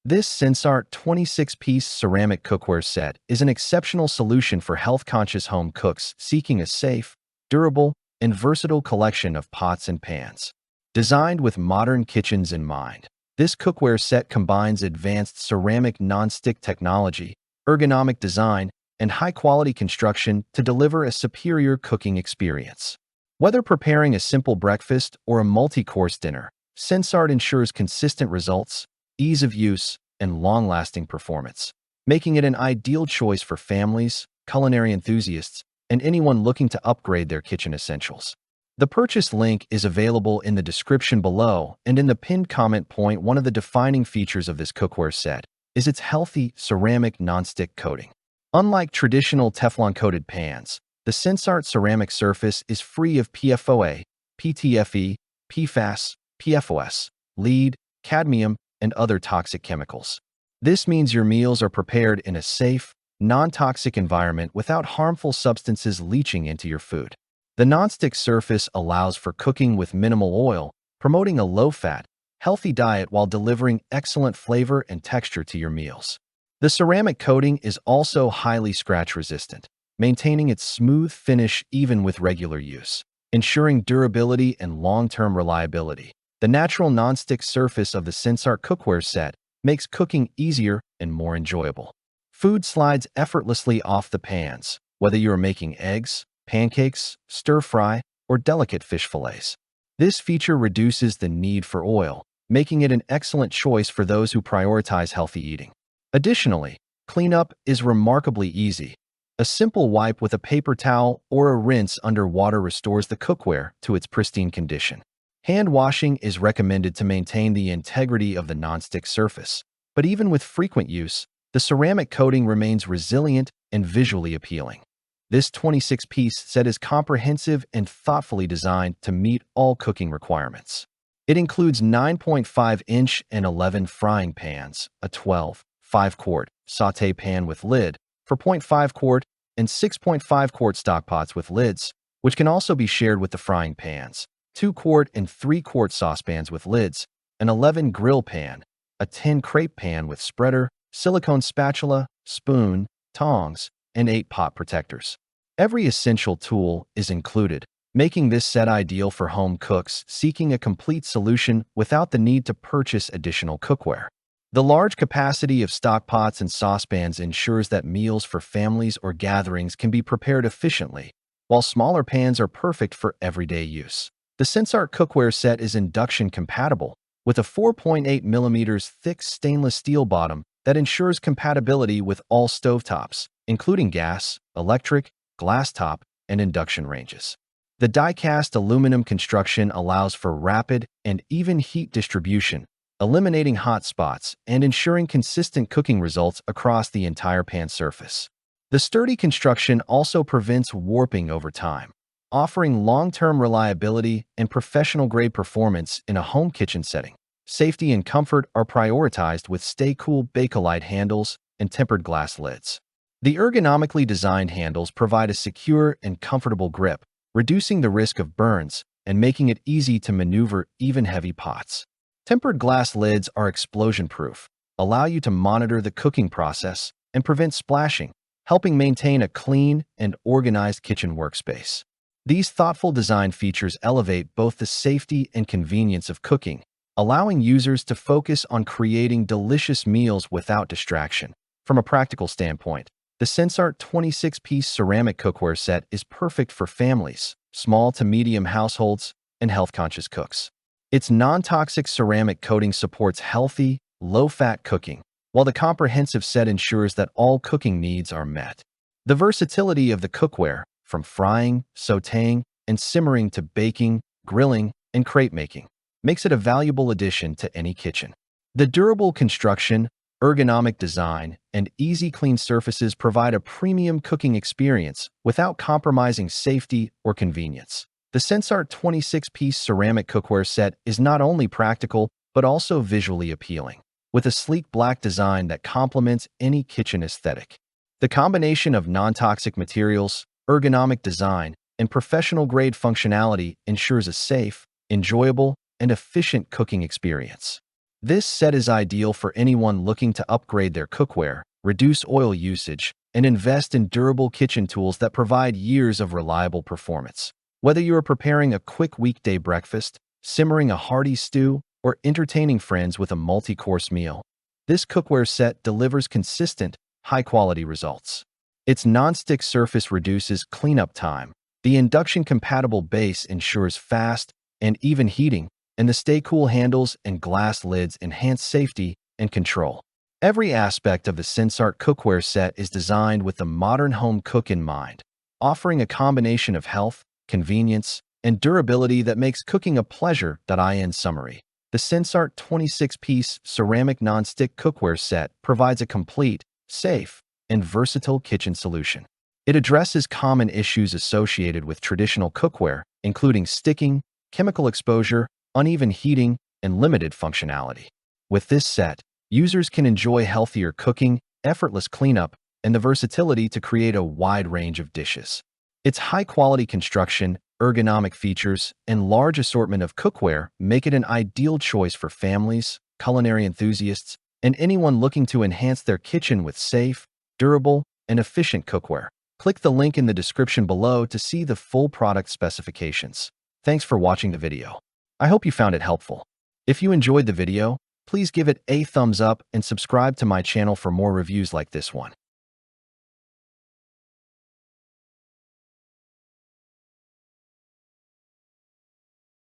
This Sensarte 26-piece ceramic cookware set is an exceptional solution for health-conscious home cooks seeking a safe, durable, and versatile collection of pots and pans. Designed with modern kitchens in mind, this cookware set combines advanced ceramic non-stick technology, ergonomic design, and high-quality construction to deliver a superior cooking experience. Whether preparing a simple breakfast or a multi-course dinner, Sensarte ensures consistent results, ease of use, and long-lasting performance, making it an ideal choice for families, culinary enthusiasts, and anyone looking to upgrade their kitchen essentials. The purchase link is available in the description below, and in the pinned comment point. One of the defining features of this cookware set is its healthy ceramic nonstick coating. Unlike traditional Teflon-coated pans, the Sensarte ceramic surface is free of PFOA, PTFE, PFAS, PFOS, lead, cadmium, and other toxic chemicals. This means your meals are prepared in a safe, non-toxic environment without harmful substances leaching into your food. The nonstick surface allows for cooking with minimal oil, promoting a low-fat, healthy diet while delivering excellent flavor and texture to your meals. The ceramic coating is also highly scratch-resistant, maintaining its smooth finish even with regular use, ensuring durability and long-term reliability. The natural nonstick surface of the Sensarte cookware set makes cooking easier and more enjoyable. Food slides effortlessly off the pans, whether you are making eggs, pancakes, stir-fry, or delicate fish fillets. This feature reduces the need for oil, making it an excellent choice for those who prioritize healthy eating. Additionally, cleanup is remarkably easy. A simple wipe with a paper towel or a rinse under water restores the cookware to its pristine condition. Hand washing is recommended to maintain the integrity of the nonstick surface, but even with frequent use, the ceramic coating remains resilient and visually appealing. This 26-piece set is comprehensive and thoughtfully designed to meet all cooking requirements. It includes 9.5-inch and 11 frying pans, a 12, 5-quart sauté pan with lid for 0.5-quart and 6.5-quart stockpots with lids, which can also be shared with the frying pans, 2-quart and 3-quart saucepans with lids, an 11 grill pan, a 10 crepe pan with spreader, silicone spatula, spoon, tongs, and 8 pot protectors. Every essential tool is included, making this set ideal for home cooks seeking a complete solution without the need to purchase additional cookware. The large capacity of stock pots and saucepans ensures that meals for families or gatherings can be prepared efficiently, while smaller pans are perfect for everyday use. The Sensarte cookware set is induction compatible, with a 4.8 mm thick stainless steel bottom that ensures compatibility with all stovetops, including gas, electric, glass top, and induction ranges. The die-cast aluminum construction allows for rapid and even heat distribution, eliminating hot spots and ensuring consistent cooking results across the entire pan surface. The sturdy construction also prevents warping over time, offering long-term reliability and professional-grade performance in a home kitchen setting. Safety and comfort are prioritized with stay-cool Bakelite handles and tempered glass lids. The ergonomically designed handles provide a secure and comfortable grip, reducing the risk of burns and making it easy to maneuver even heavy pots. Tempered glass lids are explosion-proof, allow you to monitor the cooking process and prevent splashing, helping maintain a clean and organized kitchen workspace. These thoughtful design features elevate both the safety and convenience of cooking, allowing users to focus on creating delicious meals without distraction. From a practical standpoint, the Sensarte 26-piece ceramic cookware set is perfect for families, small to medium households, and health-conscious cooks. Its non-toxic ceramic coating supports healthy, low-fat cooking, while the comprehensive set ensures that all cooking needs are met. The versatility of the cookware, from frying, sautéing, and simmering to baking, grilling, and crepe making, makes it a valuable addition to any kitchen. The durable construction, ergonomic design, and easy clean surfaces provide a premium cooking experience without compromising safety or convenience. The Sensarte 26-piece ceramic cookware set is not only practical, but also visually appealing, with a sleek black design that complements any kitchen aesthetic. The combination of non-toxic materials, ergonomic design, and professional-grade functionality ensures a safe, enjoyable, and efficient cooking experience. This set is ideal for anyone looking to upgrade their cookware, reduce oil usage, and invest in durable kitchen tools that provide years of reliable performance. Whether you are preparing a quick weekday breakfast, simmering a hearty stew, or entertaining friends with a multi-course meal, this cookware set delivers consistent, high-quality results. Its non-stick surface reduces cleanup time. The induction-compatible base ensures fast and even heating, and the stay-cool handles and glass lids enhance safety and control. Every aspect of the Sensarte Cookware Set is designed with the modern home cook in mind, offering a combination of health, convenience, and durability that makes cooking a pleasure. In summary, the Sensarte 26-piece ceramic non-stick cookware set provides a complete, safe, and versatile kitchen solution. It addresses common issues associated with traditional cookware, including sticking, chemical exposure, uneven heating, and limited functionality. With this set, users can enjoy healthier cooking, effortless cleanup, and the versatility to create a wide range of dishes. Its high-quality construction, ergonomic features, and large assortment of cookware make it an ideal choice for families, culinary enthusiasts, and anyone looking to enhance their kitchen with safe, durable, and efficient cookware. Click the link in the description below to see the full product specifications. Thanks for watching the video. I hope you found it helpful. If you enjoyed the video, please give it a thumbs up and subscribe to my channel for more reviews like this one.